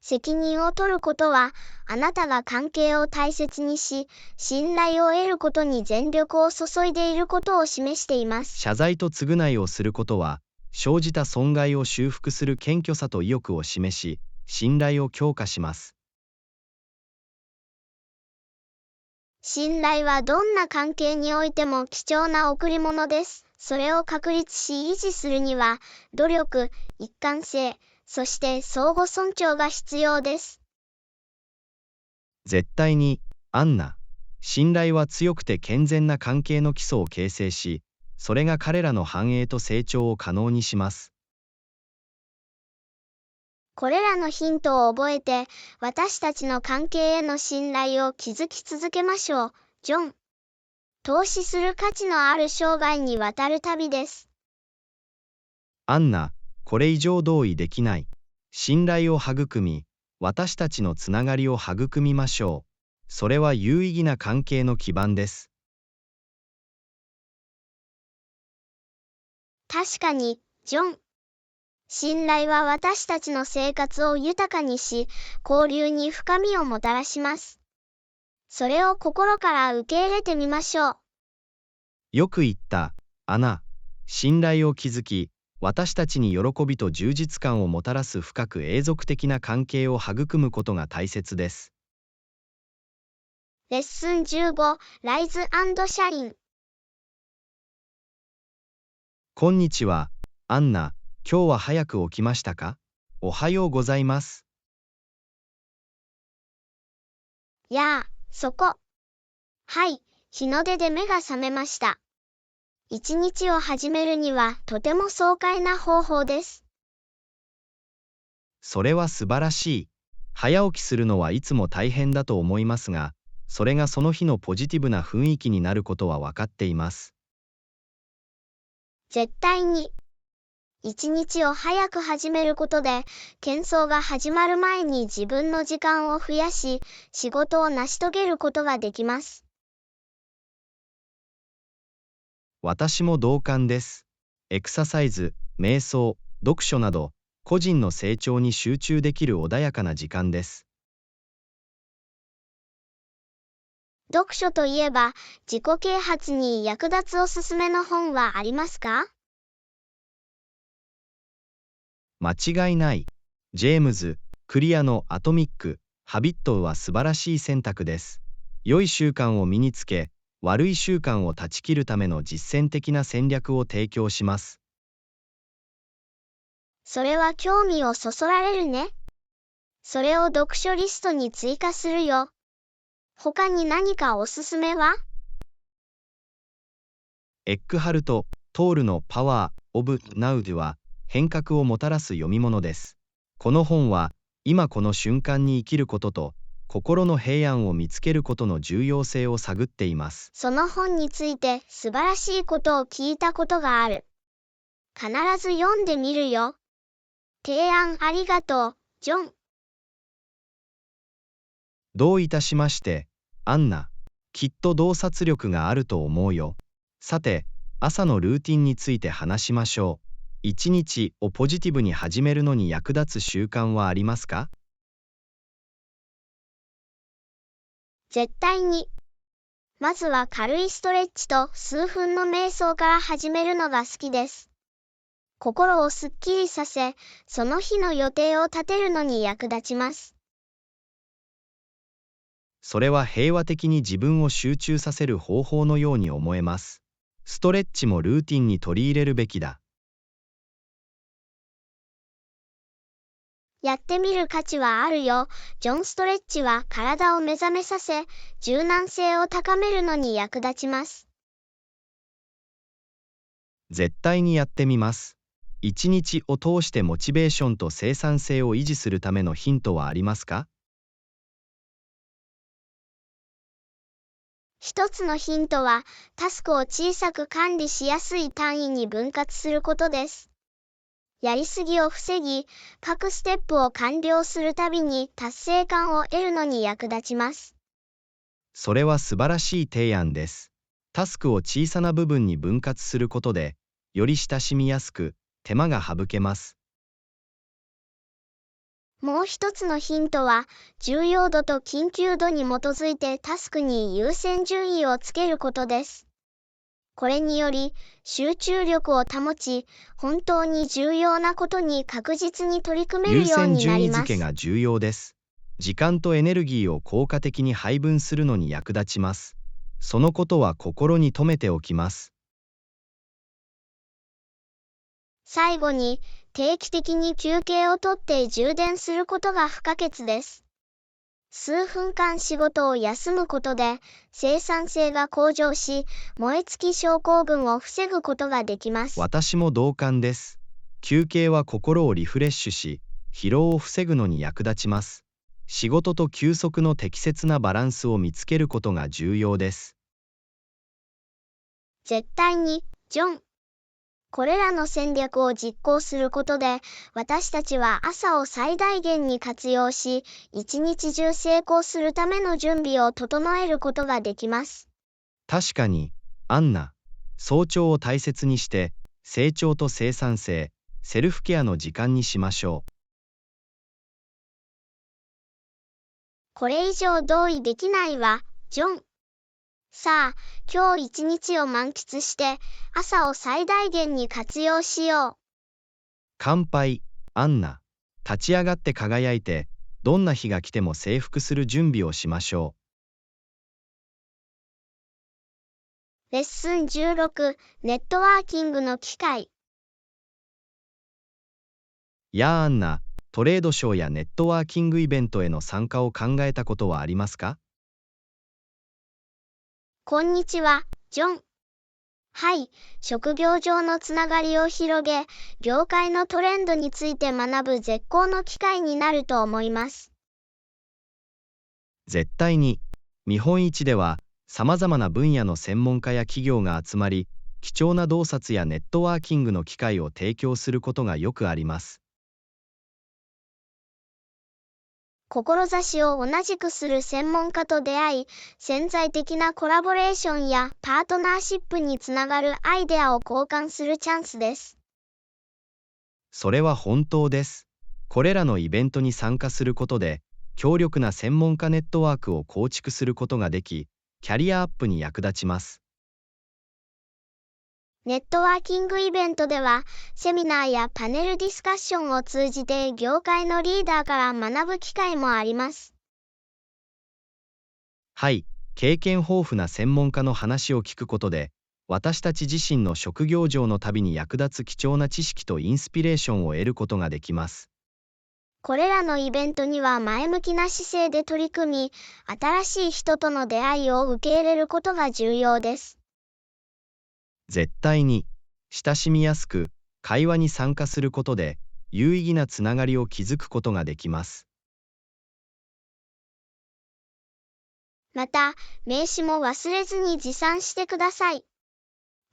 責任を取ることは、あなたが関係を大切にし、信頼を得ることに全力を注いでいることを示しています。謝罪と償いをすることは、生じた損害を修復する謙虚さと意欲を示し、信頼を強化します。信頼はどんな関係においても貴重な贈り物です。それを確立し維持するには、努力、一貫性、そして相互尊重が必要です。絶対に、アンナ。信頼は強くて健全な関係の基礎を形成し、それが彼らの繁栄と成長を可能にします。これらのヒントを覚えて、私たちの関係への信頼を築き続けましょう。ジョン。投資する価値のある生涯にわたる旅です。アンナ、これ以上同意できない。信頼を育み、私たちのつながりを育みましょう。それは有意義な関係の基盤です。確かに、ジョン。信頼は私たちの生活を豊かにし、交流に深みをもたらします。それを心から受け入れてみましょう。よく言った、アナ。信頼を築き、私たちに喜びと充実感をもたらす深く永続的な関係を育むことが大切です。レッスン15、ライズ&シャイン。こんにちは、アンナ。今日は早く起きましたか？おはようございます。やあ、そこ。はい、日の出で目が覚めました。一日を始めるにはとても爽快な方法です。それは素晴らしい。早起きするのはいつも大変だと思いますが、それがその日のポジティブな雰囲気になることは分かっています。絶対に。一日を早く始めることで、喧騒が始まる前に自分の時間を増やし、仕事を成し遂げることができます。私も同感です。エクササイズ、瞑想、読書など、個人の成長に集中できる穏やかな時間です。読書といえば、自己啓発に役立つおすすめの本はありますか？間違いない。ジェームズ・クリアのアトミック・ハビットは素晴らしい選択です。良い習慣を身につけ、悪い習慣を断ち切るための実践的な戦略を提供します。それは興味をそそられるね。それを読書リストに追加するよ。他に何かおすすめは？エックハルト・トールのパワー・オブ・ナウでは変革をもたらす読み物です。この本は今この瞬間に生きることと心の平安を見つけることの重要性を探っています。その本について素晴らしいことを聞いたことがある。必ず読んでみるよ。提案ありがとう、ジョン。どういたしまして、アンナ。きっと洞察力があると思うよ。さて、朝のルーティンについて話しましょう。一日をポジティブに始めるのに役立つ習慣はありますか？絶対に。まずは軽いストレッチと数分の瞑想から始めるのが好きです。心をすっきりさせ、その日の予定を立てるのに役立ちます。それは平和的に自分を集中させる方法のように思えます。ストレッチもルーティンに取り入れるべきだ。やってみる価値はあるよ。ジョン・ストレッチは体を目覚めさせ、柔軟性を高めるのに役立ちます。絶対にやってみます。一日を通してモチベーションと生産性を維持するためのヒントはありますか？一つのヒントは、タスクを小さく管理しやすい単位に分割することです。やりすぎを防ぎ、各ステップを完了するたびに達成感を得るのに役立ちます。それは素晴らしい提案です。タスクを小さな部分に分割することで、より親しみやすく、手間が省けます。もう一つのヒントは、重要度と緊急度に基づいてタスクに優先順位をつけることです。これにより、集中力を保ち、本当に重要なことに確実に取り組め優るよう先順位になります。付けが重要です。時間とエネルギーを効果的に配分するのに役立ちます。そのことは心に留めておきます。最後に、定期的に休憩をとって充電することが不可欠です。数分間仕事を休むことで、生産性が向上し、燃え尽き症候群を防ぐことができます。私も同感です。休憩は心をリフレッシュし、疲労を防ぐのに役立ちます。仕事と休息の適切なバランスを見つけることが重要です。絶対に、ジョン。これらの戦略を実行することで、私たちは朝を最大限に活用し、一日中成功するための準備を整えることができます。確かに、アンナ、早朝を大切にして、成長と生産性、セルフケアの時間にしましょう。これ以上同意できないわ、ジョン。さあ、今日一日を満喫して、朝を最大限に活用しよう。乾杯、アンナ。立ち上がって輝いて、どんな日が来ても征服する準備をしましょレッスン16、ネットワーキングの機会。う。やあアンナ、トレードショーやネットワーキングイベントへの参加を考えたことはありますか？こんにちは、ジョン。はい、職業上のつながりを広げ、業界のトレンドについて学ぶ絶好の機会になると思います。絶対に。見本市では、さまざまな分野の専門家や企業が集まり、貴重な洞察やネットワーキングの機会を提供することがよくあります。志を同じくする専門家と出会い、潜在的なコラボレーションやパートナーシップにつながるアイデアを交換するチャンスです。それは本当です。これらのイベントに参加することで、強力な専門家ネットワークを構築することができ、キャリアアップに役立ちます。ネットワーキングイベントでは、セミナーやパネルディスカッションを通じて業界のリーダーから学ぶ機会もあります。はい、経験豊富な専門家の話を聞くことで、私たち自身の職業上の旅に役立つ貴重な知識とインスピレーションを得ることができます。これらのイベントには前向きな姿勢で取り組み、新しい人との出会いを受け入れることが重要です。絶対に。親しみやすく、会話に参加することで、有意義なつながりを築くことができます。また、名刺も忘れずに持参してください。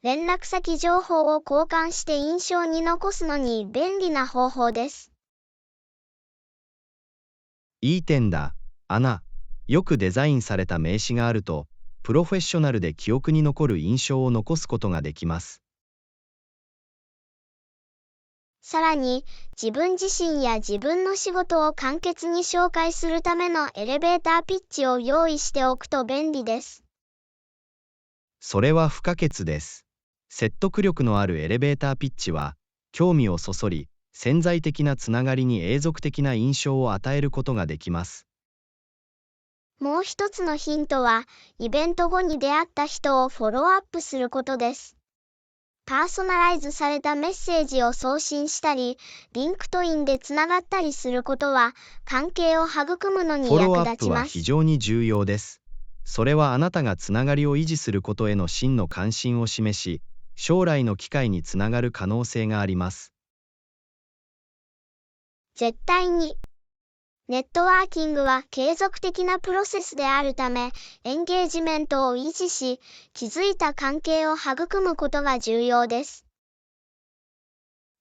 連絡先情報を交換して印象に残すのに便利な方法です。いい点だ、アナ。よくデザインされた名刺があると、プロフェッショナルで記憶に残る印象を残すことができます。さらに、自分自身や自分の仕事を簡潔に紹介するためのエレベーターピッチを用意しておくと便利です。それは不可欠です。説得力のあるエレベーターピッチは、興味をそそり、潜在的なつながりに永続的な印象を与えることができます。もう一つのヒントは、イベント後に出会った人をフォローアップすることです。パーソナライズされたメッセージを送信したり、リンクトインでつながったりすることは、関係を育むのにフォロー役アップは立ちます。非常に重要です。それはあなたがつながりを維持することへの真の関心を示し、将来の機会につながる可能性があります。絶対に。ネットワーキングは継続的なプロセスであるため、エンゲージメントを維持し、築いた関係を育むことが重要です。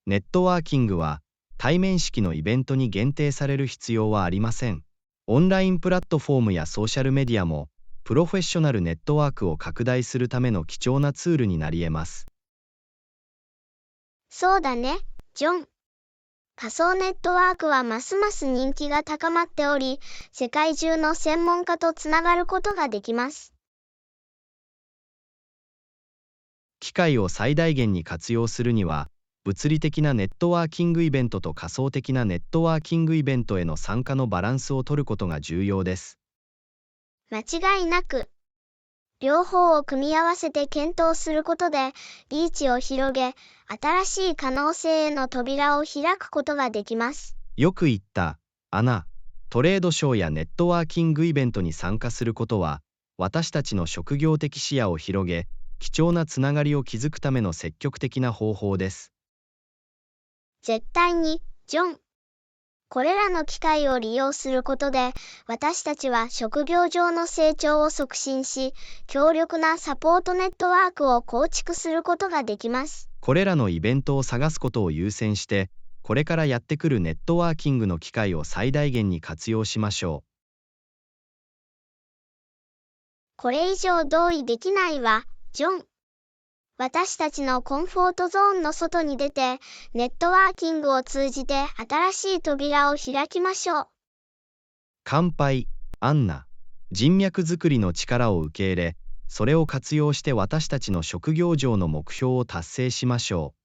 ネットワーキングは対面式のイベントに限定される必要はありません。オンラインプラットフォームやソーシャルメディアも、プロフェッショナルネットワークを拡大するための貴重なツールになり得ます。そうだね、ジョン。仮想ネットワークはますます人気が高まっており、世界中の専門家とつながることができます。機会を最大限に活用するには、物理的なネットワーキングイベントと仮想的なネットワーキングイベントへの参加のバランスを取ることが重要です。間違いなく。両方を組み合わせて検討することで、リーチを広げ、新しい可能性への扉を開くことができます。よく言った、アナ。トレードショーやネットワーキングイベントに参加することは、私たちの職業的視野を広げ、貴重なつながりを築くための積極的な方法です。絶対に、ジョン。これらの機会を利用することで、私たちは職業上の成長を促進し、強力なサポートネットワークを構築することができます。これらのイベントを探すことを優先して、これからやってくるネットワーキングの機会を最大限に活用しましょう。これ以上同意できないわ、ジョン。私たちのコンフォートゾーンの外に出て、ネットワーキングを通じて新しい扉を開きましょう。乾杯、アンナ。人脈づくりの力を受け入れ、それを活用して私たちの職業上の目標を達成しましょう。